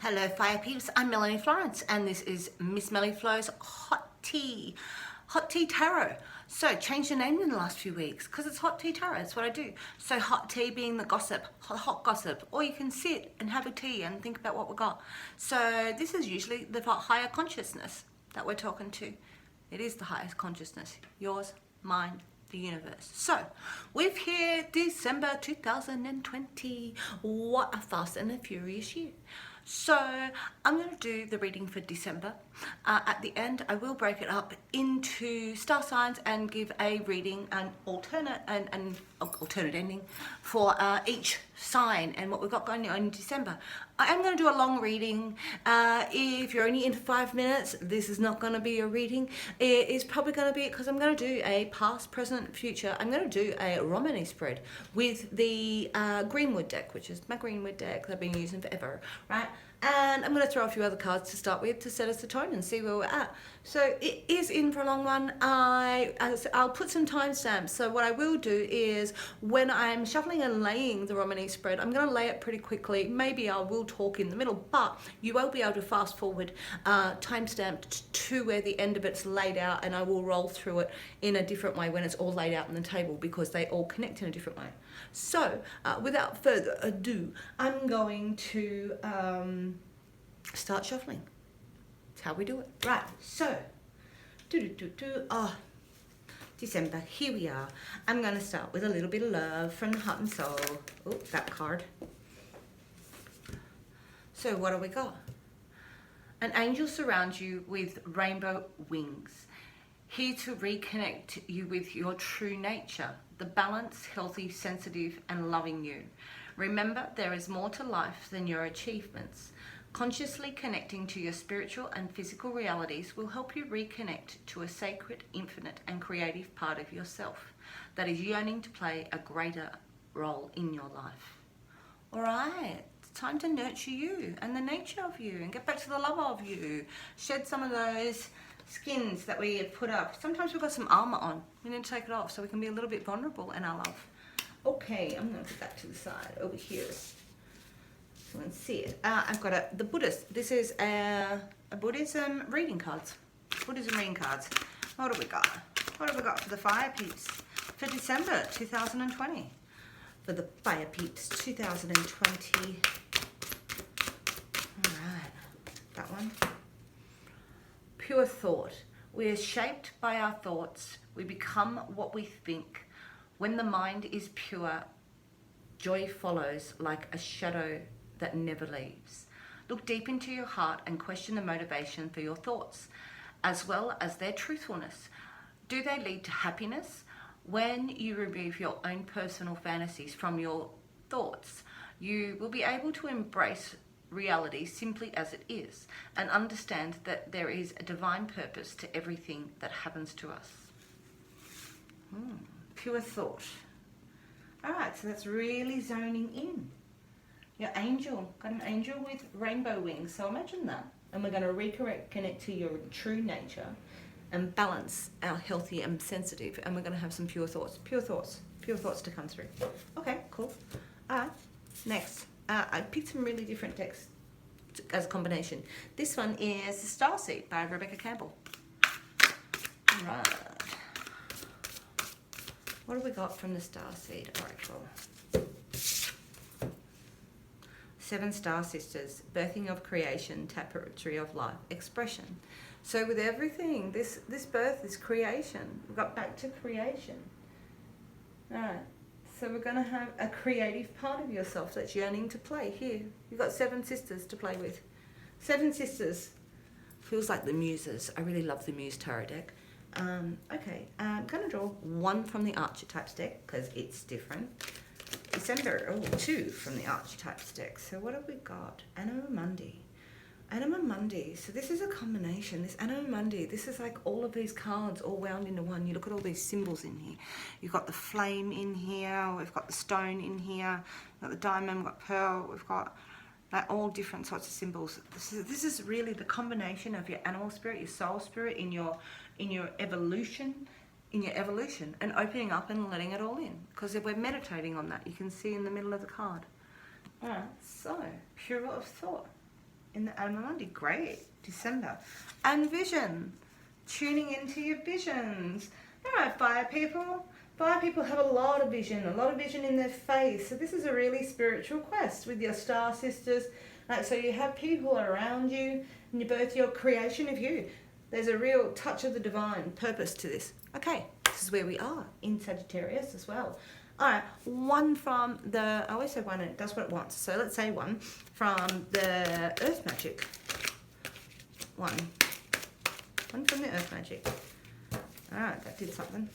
Hello Fire Peeps, I'm Melanie Florence and this is Miss Melly Flow's Hot Tea Tarot. So changed the name in the last few weeks because it's Hot Tea Tarot, that's what I do. So hot tea being the gossip, hot gossip, or you can sit and have a tea and think about what we got. So this is usually the higher consciousness that we're talking to. It is the highest consciousness, yours, mine, the universe. So we've here December 2020. What a fast and a furious year. So I'm going to do the reading for December. At the end, I will break it up into star signs and give a reading, an alternate ending for each sign and what we've got going on in December. I am going to do a long reading. If you're only in 5 minutes, this is not going to be a reading. It is probably going to be, because I'm going to do a past, present, future. I'm going to do a Romany spread with the Greenwood deck, which is my Greenwood deck that I've been using forever, right? And I'm going to throw a few other cards to start with to set us the tone and see where we're at. So it is in for a long one. I'll put some timestamps. So what I will do is when I'm shuffling and laying the Romany spread, I'm going to lay it pretty quickly. Maybe I will talk in the middle, but you will be able to fast forward timestamp to where the end of it's laid out, and I will roll through it in a different way when it's all laid out on the table because they all connect in a different way. So without further ado, I'm going to start shuffling. That's how we do it. Right, so, December, here we are. I'm going to start with a little bit of love from the heart and soul. Oh, that card. So what do we got? An angel surrounds you with rainbow wings, here to reconnect you with your true nature, the balanced, healthy, sensitive, and loving you. Remember, there is more to life than your achievements. Consciously connecting to your spiritual and physical realities will help you reconnect to a sacred, infinite, and creative part of yourself that is yearning to play a greater role in your life. All right, it's time to nurture you and the nature of you and get back to the love of you. Shed some of those skins that we have put up. Sometimes we've got some armor on. We need to take it off so we can be a little bit vulnerable in our love. Okay, I'm going to put that to the side over here. So let's see it. I've got the Buddhist. This is a Buddhism reading cards. Buddhism reading cards. What have we got? What have we got for the Fire Peeps for December 2020? For the Fire Peeps 2020. All right, that one. Pure thought. We are shaped by our thoughts. We become what we think. When the mind is pure, joy follows like a shadow that never leaves. Look deep into your heart and question the motivation for your thoughts, as well as their truthfulness. Do they lead to happiness? When you remove your own personal fantasies from your thoughts, you will be able to embrace reality simply as it is and understand that there is a divine purpose to everything that happens to us. Pure thought. All right, so that's really zoning in. Your angel, got an angel with rainbow wings, so imagine that. And we're going to reconnect to your true nature and balance our healthy and sensitive, and we're going to have some pure thoughts to come through. Okay, cool. All right, next. I picked some really different decks as a combination. This one is The Starseed by Rebecca Campbell. All right. What have we got from the Starseed Oracle? 7 Star Sisters, Birthing of Creation, Tapestry of Life, Expression. So with everything, this birth is creation. We've got back to creation. All right. So we're going to have a creative part of yourself that's yearning to play here. You've got 7 sisters to play with. 7 sisters. Feels like the muses. I really love the Muse Tarot deck. Okay, I'm going to draw 1 from the Archetypes deck because it's different. December, 2 from the Archetypes deck. So what have we got? Anima Mundi. Anima Mundi. So this is a combination. This Anima Mundi, this is like all of these cards all wound into one. You look at all these symbols in here. You've got the flame in here. We've got the stone in here. We've got the diamond. We've got pearl. We've got like all different sorts of symbols. This is really the combination of your animal spirit, your soul spirit in your evolution. And opening up and letting it all in. Because if we're meditating on that, you can see in the middle of the card. Alright, so, pure of thought. in the Animal Monday. Great. December. And vision. Tuning into your visions. All right, fire people. Fire people have a lot of vision in their face. So this is a really spiritual quest with your star sisters. So you have people around you and you birth your creation of you. There's a real touch of the divine purpose to this. Okay, this is where we are in Sagittarius as well. All right, one from the, I always say one and it does what it wants. So let's say one from the Earth Magic. One from the Earth Magic. All right, that did something.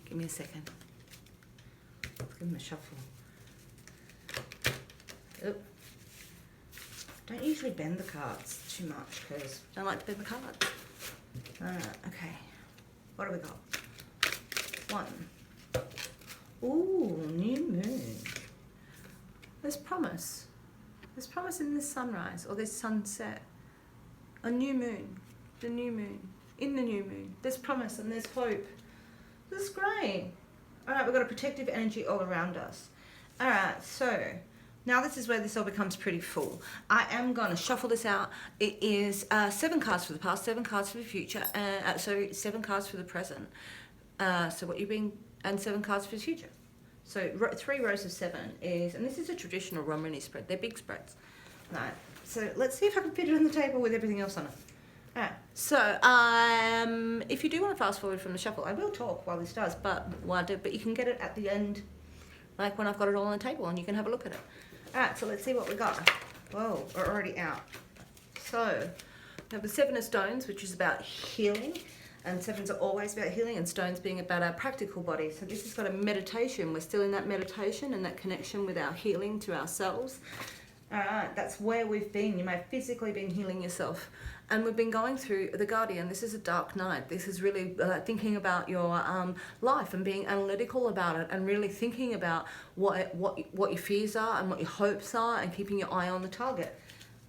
Give me a second. Let's give them a shuffle. Oop. Don't usually bend the cards too much because I don't like to bend the cards. Okay. What do we got? One. Ooh, new moon. There's promise. There's promise in this sunrise or this sunset. A new moon. The new moon. In the new moon. There's promise and there's hope. This is great. All right, we've got a protective energy all around us. All right, so now this is where this all becomes pretty full. I am going to shuffle this out. It is 7 cards for the past, 7 cards for the future, and 7 cards for the present. So what you're being, and 7 cards for the future. So 3 rows of 7 is, and this is a traditional Romani spread. They're big spreads. Right. So let's see if I can fit it on the table with everything else on it. Alright, so if you do want to fast forward from the shuffle, I will talk while this does, but you can get it at the end, like when I've got it all on the table, and you can have a look at it. Alright, so let's see what we got. Whoa, we're already out. So we have the 7 of Stones, which is about healing, and 7s are always about healing, and stones being about our practical body. So this has got a meditation. We're still in that meditation and that connection with our healing to ourselves. Alright, that's where we've been. You may have physically been healing yourself. And we've been going through the Guardian. This is a dark night. This is really thinking about your life and being analytical about it and really thinking about what your fears are and what your hopes are and keeping your eye on the target.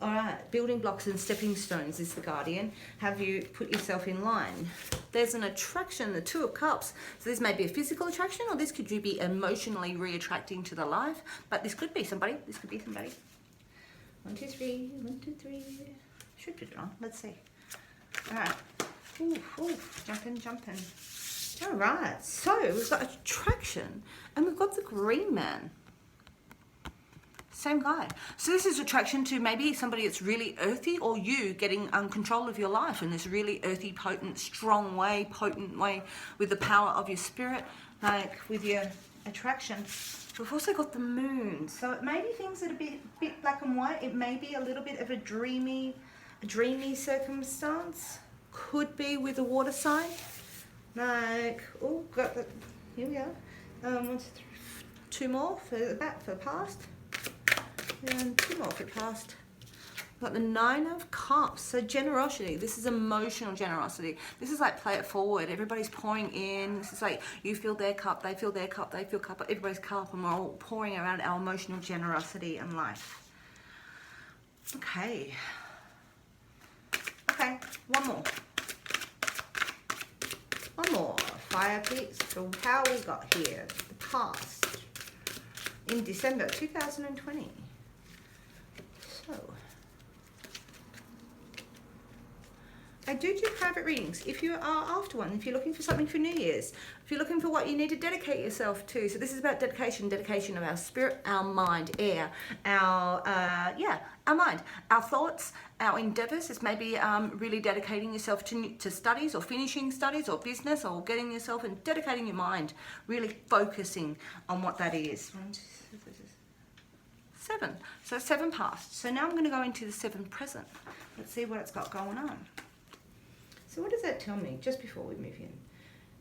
All right, building blocks and stepping stones is the Guardian. Have you put yourself in line? There's an attraction, the 2 of Cups. So this may be a physical attraction or this could be emotionally re-attracting to the life. But this could be somebody. This could be somebody. 1, 2, 3. 1, 2, 3. Should put it on. Let's see. All right. Ooh, jumping. All right. So we've got attraction, and we've got the Green Man. Same guy. So this is attraction to maybe somebody that's really earthy, or you getting control of your life in this really earthy, potent, strong way, with the power of your spirit, like with your attraction. We've also got the Moon. So it may be things that are a bit black and white. It may be a little bit of a dreamy circumstance. Could be with a water sign. Like, oh, got the, here we are. 1, 2, 3, 2 more for the back, for the past. And 2 more for the past. Got the 9 of Cups. So generosity. This is emotional generosity. This is like play it forward. Everybody's pouring in. This is like you fill their cup, they fill their cup, they fill cup, everybody's cup, and we're all pouring around our emotional generosity and life. Okay. Okay, one more. Fire Peeps. So how we got here, the past, in December 2020. So, I do private readings if you are after one, if you're looking for something for New Year's, if you're looking for what you need to dedicate yourself to. So this is about dedication of our spirit, our mind, our mind, our thoughts, our endeavors. It's maybe really dedicating yourself to studies or finishing studies or business or getting yourself and dedicating your mind, really focusing on what that is. 1, 2, 3, 7. So 7 past. So now I'm going to go into the 7 present. Let's see what it's got going on. So what does that tell me just before we move in?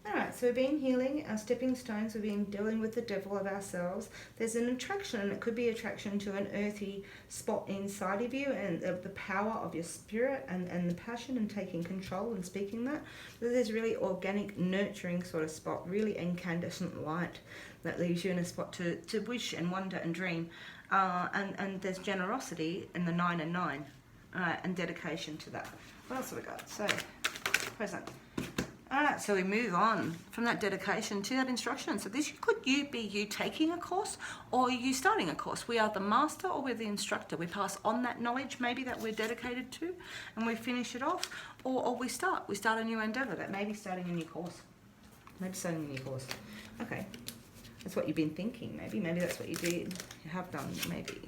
Alright, so we've been healing our stepping stones, we've been dealing with the devil of ourselves. There's an attraction, and it could be attraction to an earthy spot inside of you, and the power of your spirit and the passion and taking control and speaking that. But there's really organic, nurturing sort of spot, really incandescent light that leaves you in a spot to wish and wonder and dream. And there's generosity in the 9 and 9, and dedication to that. What else have we got? So, present. All right, so we move on from that dedication to that instruction. So this could be you taking a course or you starting a course. We are the master or we're the instructor. We pass on that knowledge maybe that we're dedicated to and we finish it off, or we start a new endeavor. That may be starting a new course. Maybe starting a new course. Okay, that's what you've been thinking. Maybe that's what you did. You have done, maybe.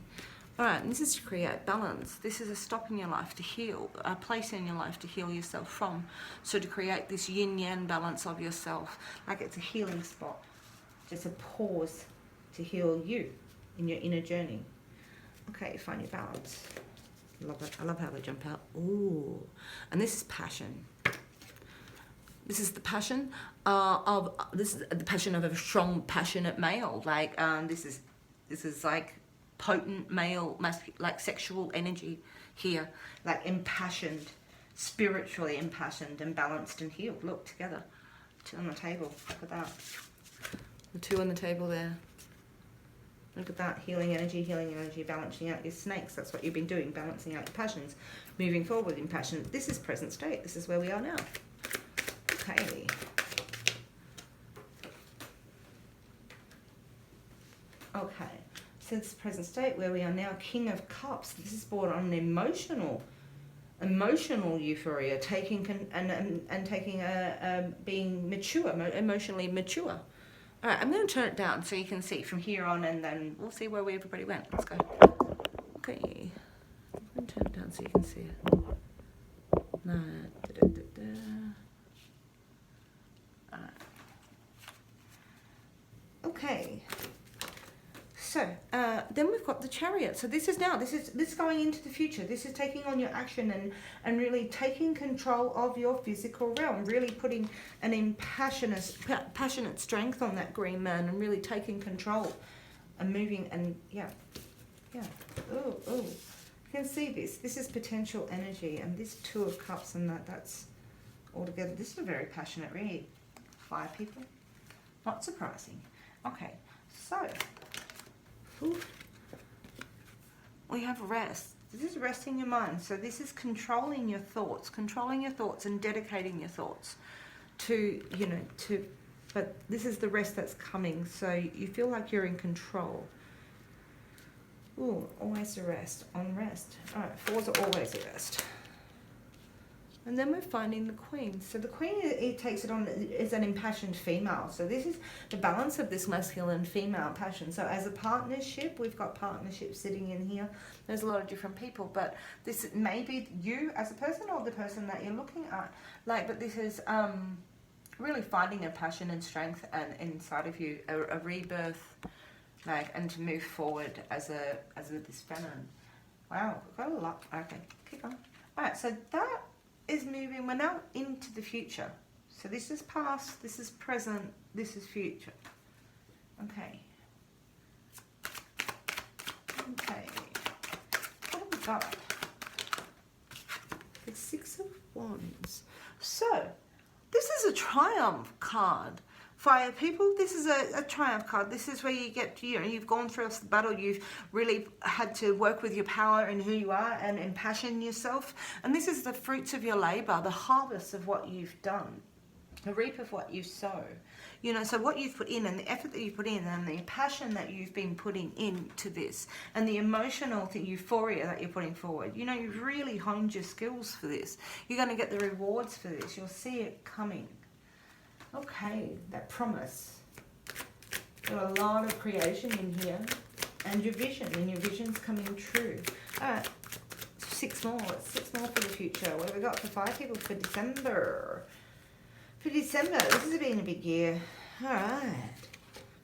All right, and this is to create balance. This is a stop in your life to heal, a place in your life to heal yourself from. So to create this yin-yang balance of yourself, like it's a healing spot. Just a pause to heal you in your inner journey. Okay, find your balance. Love it. I love how they jump out. Ooh, and this is passion. This is the passion of a strong, passionate male. Like this is like potent male, like sexual energy here, like impassioned, spiritually impassioned and balanced and healed. Look, together, two on the table. Look at that. The two on the table there. Look at that, healing energy, balancing out your snakes. That's what you've been doing, balancing out your passions, moving forward in passion. This is present state. This is where we are now. Okay. Okay. So this present state where we are now, King of Cups. This is brought on an emotional euphoria, taking being mature, emotionally mature. All right, I'm going to turn it down so you can see from here on, and then we'll see where everybody went. Let's go. Okay, I'm going to turn it down so you can see it. No. All right. Okay. So then we've got the Chariot. So this is going into the future. This is taking on your action and really taking control of your physical realm, really putting an passionate strength on that green man and really taking control and moving and yeah. Oh, you can see this. This is potential energy, and this Two of Cups and that's all together. This is a very passionate read. Fire people. Not surprising. Okay, so we have rest. This is resting your mind. So this is controlling your thoughts and dedicating your thoughts to, but this is the rest that's coming. So you feel like you're in control. Ooh, always a rest, on rest. All right, fours are always a rest. And then we're finding the Queen. So the Queen, it takes it on, is an impassioned female. So this is the balance of this masculine female passion. So as a partnership, we've got partnerships sitting in here. There's a lot of different people, but this may be you as a person or the person that you're looking at. But this is really finding a passion and strength and inside of you, a rebirth, and to move forward as this feminine. Wow, got a lot. Okay, keep on. All right, so that is moving. We're now into the future. So this is past, this is present, this is future. Okay. What have we got? The Six of Wands. So this is a triumph card. Fire people, this is a triumph card. This is where you get, you've gone through the battle. You've really had to work with your power and who you are and impassion yourself. And this is the fruits of your labor, the harvest of what you've done, the reap of what you sow. So what you've put in and the effort that you put in and the passion that you've been putting into this and the emotional euphoria that you're putting forward. You've really honed your skills for this. You're going to get the rewards for this. You'll see it coming. Okay, that promise. Got a lot of creation in here. And your vision's coming true. Alright, 6 more. 6 more for the future. What have we got for 5 people for December? This has been a big year. Alright.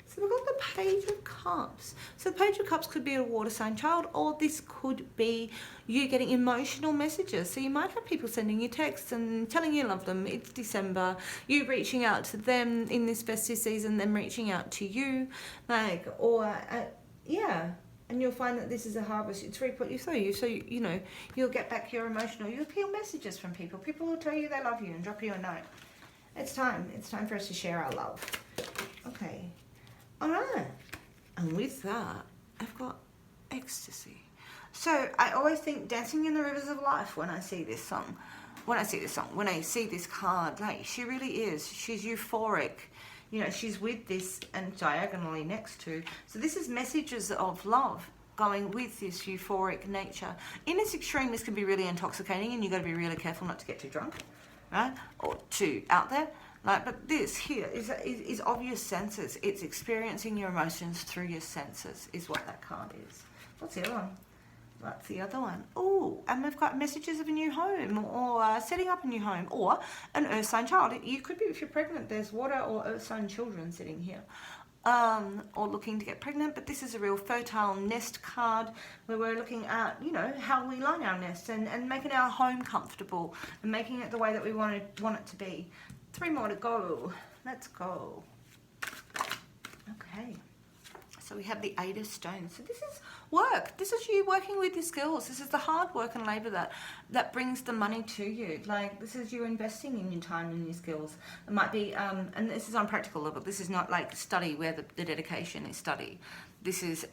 So we've got the Page of Cups. So the Page of Cups could be a water sign child, or this could be you getting emotional messages. So you might have people sending you texts and telling you love them. It's December. You reaching out to them in this festive season, them reaching out to you. Yeah. And you'll find that this is a harvest. It's reap what you sow. So, you'll get back your emotional. You'll feel messages from people. People will tell you they love you and drop you a note. It's time. It's time for us to share our love. Okay. All right, and with that, I've got ecstasy. So I always think Dancing in the Rivers of Life when I see this song. when I see this song, when I see this card, like, she really is. She's euphoric. You know, she's with this and diagonally next to. So this is messages of love going with this euphoric nature. In its extreme, this can be really intoxicating, and you've got to be really careful not to get too drunk, right? Or too out there. Like, but this here is of your senses. It's experiencing your emotions through your senses is what that card is. What's the other one? That's the other one. Oh, and we've got messages of a new home, or setting up a new home, or an earth sign child. You could be, if you're pregnant, there's water or earth sign children sitting here. Or looking to get pregnant, but this is a real fertile nest card where we're looking at, you know, how we line our nest and making our home comfortable and making it the way that we want it to be. 3 more to go. Let's go. Okay. So we have the 8 of stones. So this is work. This is you working with your skills. This is the hard work and labor that brings the money to you. Like, this is you investing in your time and your skills. It might be, and this is on practical level. This is not like study where the dedication is study. This is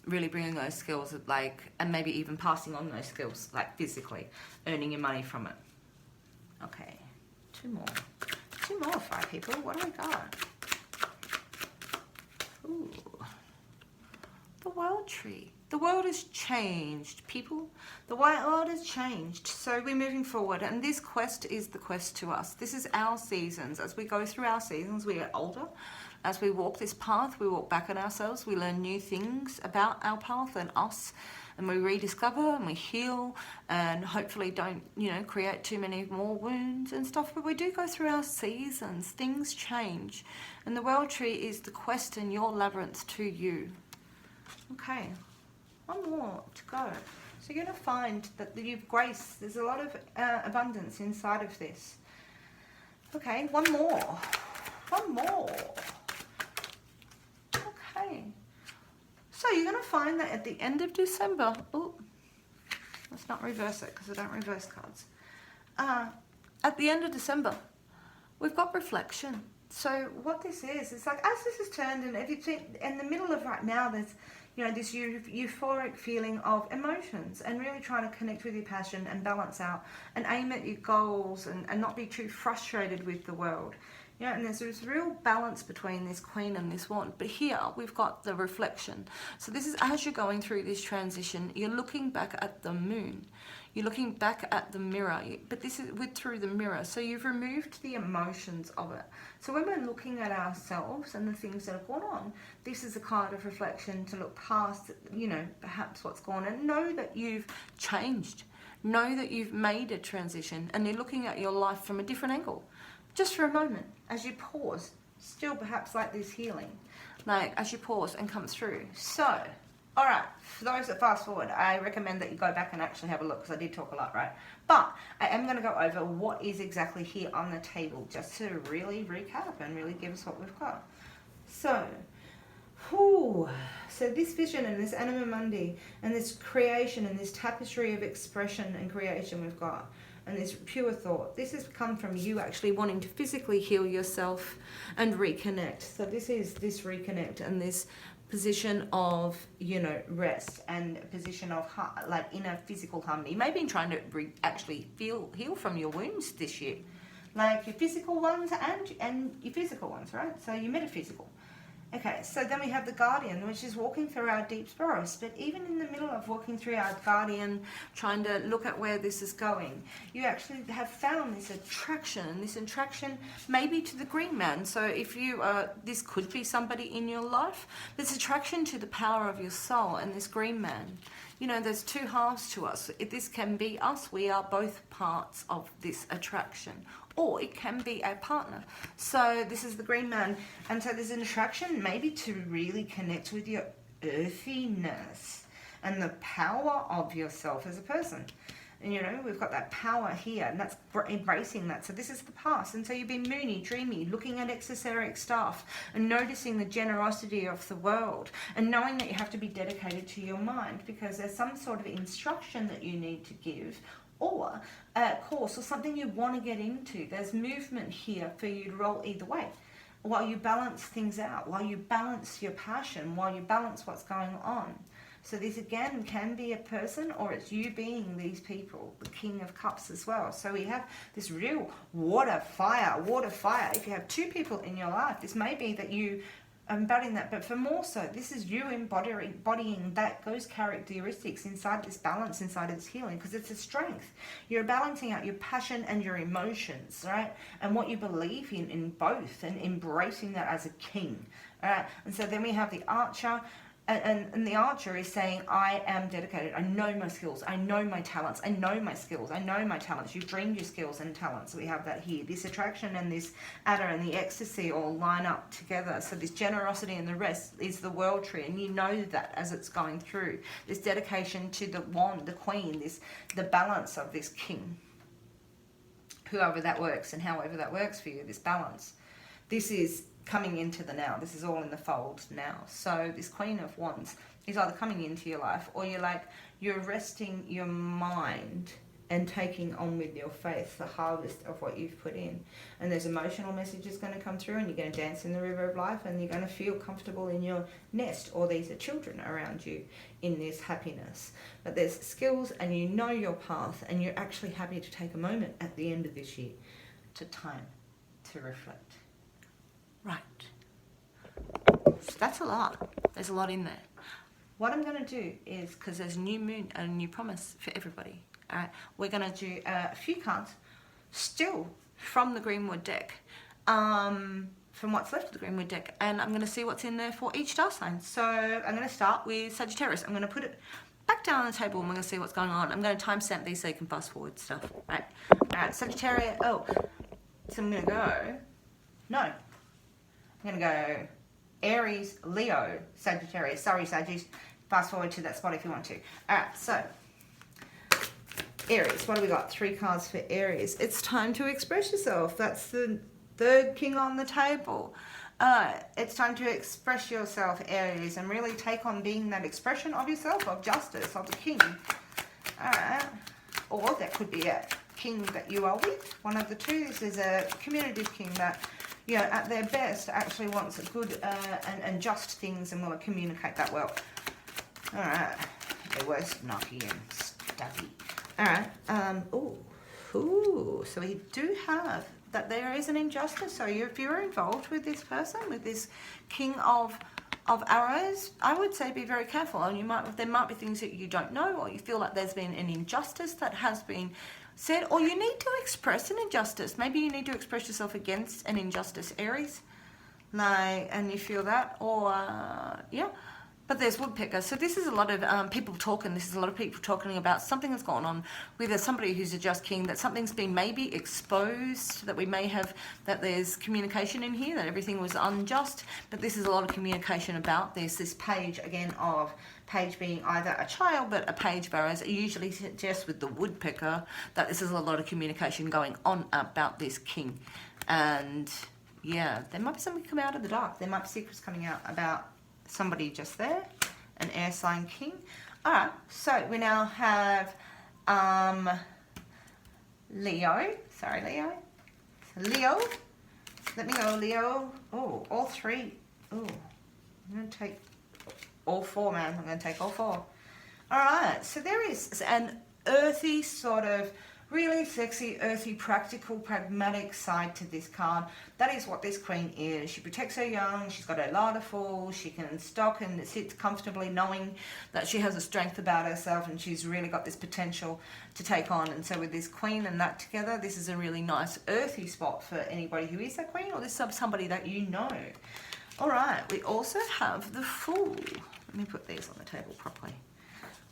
really bringing those skills, like, and maybe even passing on those skills, like physically, earning your money from it. Okay, 2 more. 2 more, 5 people. What do we got? Ooh. The world tree. The world has changed, people. The world has changed. So we're moving forward. And this quest is the quest to us. This is our seasons. As we go through our seasons, we get older. As we walk this path, we walk back at ourselves. We learn new things about our path and us. And we rediscover and we heal and hopefully don't, you know, create too many more wounds and stuff. But we do go through our seasons. Things change. And the world tree is the quest and your labyrinth to you. Okay, 1 more to go. So you're going to find that you've grace. There's a lot of abundance inside of this. Okay, 1 more. 1 more. Okay. So you're going to find that at the end of December. Oh, let's not reverse it because I don't reverse cards. At the end of December, we've got reflection. So what this is, it's like as this has turned, and if you think in the middle of right now, there's, you know, this euphoric feeling of emotions and really trying to connect with your passion and balance out and aim at your goals and not be too frustrated with the world. You know, and there's this real balance between this queen and this wand. But here we've got the reflection. So this is as you're going through this transition, you're looking back at the moon. You're looking back at the mirror, but this is through the mirror. So you've removed the emotions of it. So when we're looking at ourselves and the things that have gone on, this is a kind of reflection to look past, you know, perhaps what's gone on and know that you've changed. Know that you've made a transition and you're looking at your life from a different angle. Just for a moment, as you pause, still perhaps like this healing, like as you pause and come through. So, all right, for those that fast forward, I recommend that you go back and actually have a look because I did talk a lot, right? But I am going to go over what is exactly here on the table just to really recap and really give us what we've got. So, so this vision and this anima mundi and this creation and this tapestry of expression and creation we've got, and this pure thought, this has come from you actually wanting to physically heal yourself and reconnect. So this is this reconnect and this position of, you know, rest and a position of like inner physical harmony. You may have been trying to actually heal from your wounds this year, like your physical ones and your physical ones, right? So your metaphysical. Okay, so then we have the guardian, which is walking through our deep burrows. But even in the middle of walking through our guardian, trying to look at where this is going, you actually have found this attraction, and this attraction maybe to the green man. So if you this could be somebody in your life, this attraction to the power of your soul and this green man. You know, there's 2 halves to us. If this can be us, we are both parts of this attraction. Or it can be a partner. So this is the green man. And so there's an attraction maybe to really connect with your earthiness and the power of yourself as a person. And, you know, we've got that power here, and that's embracing that. So this is the past. And so you've been moony, dreamy, looking at exoteric stuff and noticing the generosity of the world and knowing that you have to be dedicated to your mind because there's some sort of instruction that you need to give, or a course or something you want to get into. There's movement here for you to roll either way while you balance things out, while you balance your passion, while you balance what's going on. So this again can be a person, or it's you being these people, the King of Cups as well. So we have this real water, fire. If you have two people in your life, this may be that you embodying that, but for more so, this is you embodying those characteristics inside this balance, inside of this healing, because it's a strength. You're balancing out your passion and your emotions, right? And what you believe in both, and embracing that as a king, all right? And so then we have the Archer. And the Archer is saying, I am dedicated. I know my skills. I know my talents. I know my skills. I know my talents. You've dreamed your skills and talents. We have that here. This attraction and this adder and the ecstasy all line up together. So this generosity and the rest is the world tree. And you know that as it's going through. This dedication to the wand, the queen, the balance of this king. Whoever that works and however that works for you, this balance. This is coming into the now. This is all in the fold now. So this Queen of Wands is either coming into your life, or you're resting your mind and taking on with your faith the harvest of what you've put in. And there's emotional messages going to come through, and you're going to dance in the river of life, and you're going to feel comfortable in your nest, or these are children around you in this happiness. But there's skills, and you know your path, and you're actually happy to take a moment at the end of this year to reflect. Right. So that's a lot. There's a lot in there. What I'm going to do is, because there's a new moon and a new promise for everybody, we're going to do a few cards still from the Greenwood deck, from what's left of the Greenwood deck, and I'm going to see what's in there for each star sign. So I'm going to start with Sagittarius. I'm going to put it back down on the table, and we're going to see what's going on. I'm going to timestamp these so you can fast forward stuff. Right. Sagittarius. Oh, so I'm going to go. No. I'm going to go Aries, Leo, Sagittarius. Sorry, Sagittarius. Fast forward to that spot if you want to. All right, so Aries. What do we got? 3 cards for Aries. It's time to express yourself. That's the third king on the table. It's time to express yourself, Aries, and really take on being that expression of yourself, of justice, of the king. All right. Or that could be a king that you are with. One of the two. This is a communicative king that, you know, at their best, actually wants good and just things and will communicate that well. All right. Their worst, knocky and stabby. All right. Ooh. So we do have that there is an injustice. So if you're involved with this person, with this king of arrows, I would say be very careful. And there might be things that you don't know, or you feel like there's been an injustice that has been said, or you need to express an injustice. Maybe you need to express yourself against an injustice, Aries. And you feel that, or yeah. But there's woodpecker. So this is a lot of people talking. This is a lot of people talking about something that's gone on with somebody who's a just king, that something's been maybe exposed, that we may have, that there's communication in here, that everything was unjust. But this is a lot of communication about this. This page, again, of page being either a child, but a page of arrows. It usually suggests with the woodpecker that this is a lot of communication going on about this king. And yeah, there might be something coming out of the dark. There might be secrets coming out about somebody just there, an air sign king. All right, so we now have Leo. Sorry, Leo. Leo. Let me go, Leo. Oh, all 3. Oh, I'm going to take all 4, man. I'm going to take all 4. All right, so there is an earthy sort of, really sexy, earthy, practical, pragmatic side to this card. That is what this queen is. She protects her young. She's got her larder full. She can stock and sit comfortably knowing that she has a strength about herself, and she's really got this potential to take on. And so with this queen and that together, this is a really nice earthy spot for anybody who is that queen, or this is somebody that you know. All right, we also have the Fool. Let me put these on the table properly.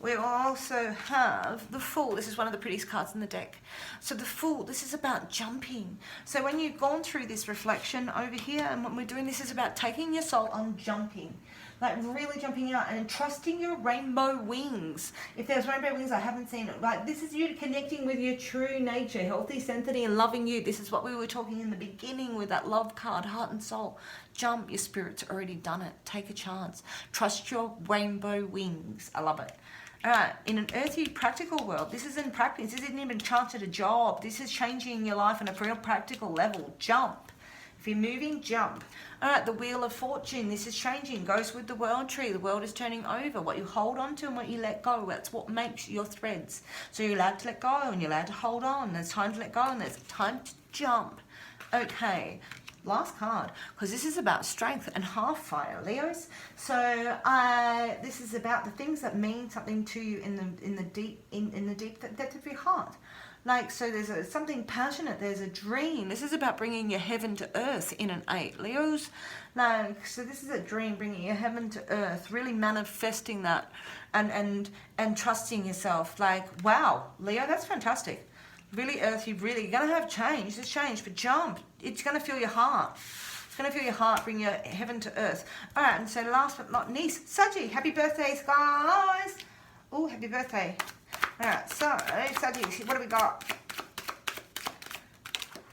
We also have the Fool. This is one of the prettiest cards in the deck. So the Fool, this is about jumping. So when you've gone through this reflection over here, and what we're doing, this is about taking your soul on jumping. Like really jumping out and trusting your rainbow wings. If there's rainbow wings, I haven't seen it. Like this is you connecting with your true nature, healthy, synthety, and loving you. This is what we were talking in the beginning with that love card, heart and soul. Jump, your spirit's already done it. Take a chance. Trust your rainbow wings. I love it. All right, in an earthy, practical world, this isn't practice. This isn't even a chance at a job. This is changing your life on a real practical level. Jump. If you're moving, jump. All right, the Wheel of Fortune, this is changing, goes with the World Tree. The world is turning over. What you hold on to and what you let go, that's what makes your threads. So you're allowed to let go and you're allowed to hold on. There's time to let go and there's time to jump. Okay, last card, because this is about strength and half fire, Leos. So this is about the things that mean something to you in the deep depth of your heart. Like, so there's something passionate, there's a dream. This is about bringing your heaven to earth in an 8, Leos. Like, so this is a dream, bringing your heaven to earth, really manifesting that and trusting yourself. Like, wow, Leo, that's fantastic. Really earthy, really, you're going to have change. There's change, but jump. It's going to feel your heart. It's going to feel your heart, bring your heaven to earth. All right, and so last but not least, Saggy, happy birthdays, guys. Oh, happy birthday. All right, so, Saggy, what do we got?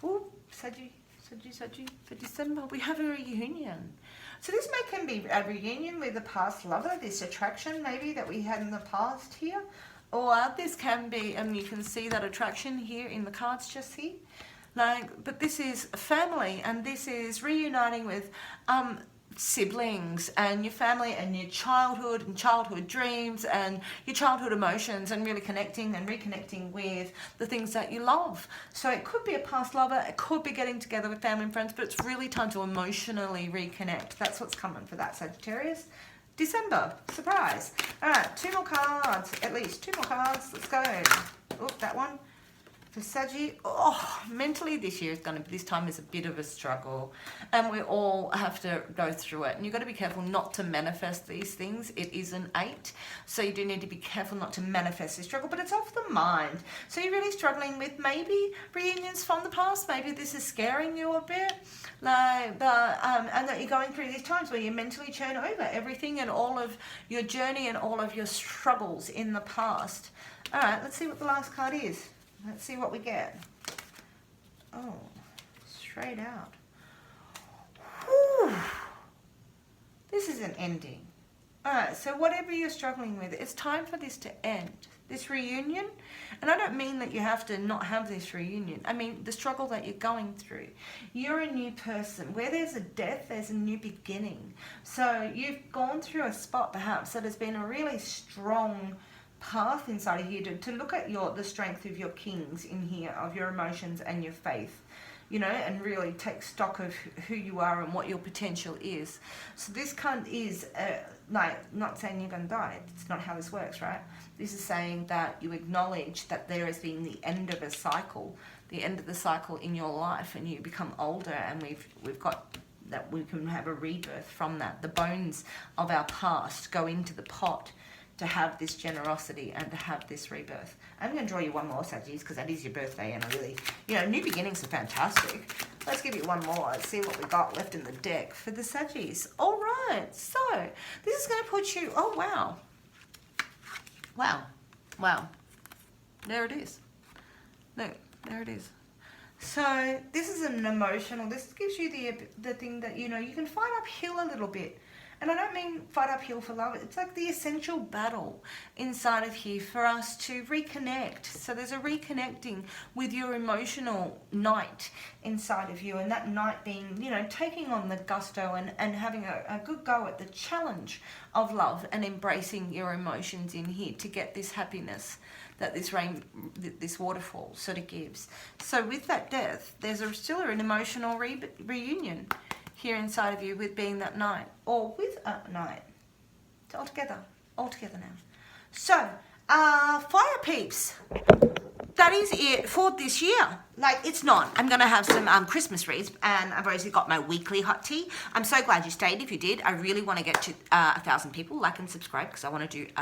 Oh, Saggy, for December, we have a reunion. So this can be a reunion with a past lover, this attraction maybe that we had in the past here. Or this can be, and you can see that attraction here in the cards just here. Like, but this is family, and this is reuniting with siblings and your family and your childhood dreams and your childhood emotions, and really connecting and reconnecting with the things that you love. So it could be a past lover, it could be getting together with family and friends, but it's really time to emotionally reconnect. That's what's coming for that, Sagittarius. December, surprise. All right, 2 more cards, at least 2 more cards. Let's go. Oh, that one. For Saggy, oh, mentally this year is going to be, this time is a bit of a struggle, and we all have to go through it. And you've got to be careful not to manifest these things. It is an 8, so you do need to be careful not to manifest this struggle, but it's off the mind. So you're really struggling with maybe reunions from the past. Maybe this is scaring you a bit, like, and that you're going through these times where you mentally churn over everything and all of your journey and all of your struggles in the past. All right, let's see what the last card is. Let's see what we get. Oh, straight out. Whew. This is an ending. All right, so whatever you're struggling with, it's time for this to end. This reunion, and I don't mean that you have to not have this reunion. I mean the struggle that you're going through. You're a new person. Where there's a death, there's a new beginning. So you've gone through a spot perhaps that has been a really strong path inside of you to look at the strength of your kings in here, of your emotions and your faith, you know, and really take stock of who you are and what your potential is. So this kind is like, not saying you're going to die. It's not how this works, right? This is saying that you acknowledge that there has been the end of a cycle, the end of the cycle in your life, and you become older, and we've got that we can have a rebirth from that. The bones of our past go into the pot to have this generosity and to have this rebirth. I'm going to draw you one more, Saggies, because that is your birthday, and I really, you know, new beginnings are fantastic. Let's give you one more. Let's see what we got left in the deck for the Saggies. All right, so this is going to put you, oh, wow. Wow. Wow. There it is. Look, there it is. So this is an emotional, this gives you the thing that, you know, you can fight uphill a little bit. And I don't mean fight uphill for love. It's like the essential battle inside of here for us to reconnect. So there's a reconnecting with your emotional knight inside of you. And that knight being, you know, taking on the gusto and having a good go at the challenge of love and embracing your emotions in here to get this happiness that this waterfall sort of gives. So with that death, there's still an emotional reunion here inside of you with being that knight, or with a knight. It's all together now. So, fire peeps, that is it for this year. Like, it's not. I'm going to have some Christmas reads, and I've already got my weekly hot tea. I'm so glad you stayed. If you did, I really want to get to 1,000 people like and subscribe, because I want to do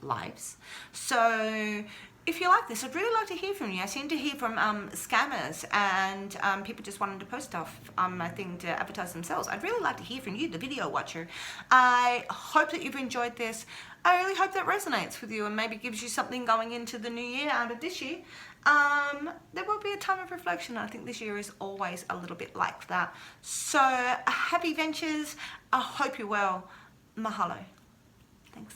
lives. So if you like this, I'd really like to hear from you. I seem to hear from scammers and people just wanting to post stuff on my thing to advertise themselves. I'd really like to hear from you, the video watcher. I hope that you've enjoyed this. I really hope that resonates with you and maybe gives you something going into the new year out of this year. There will be a time of reflection. I think this year is always a little bit like that. So happy ventures. I hope you're well. Mahalo. Thanks.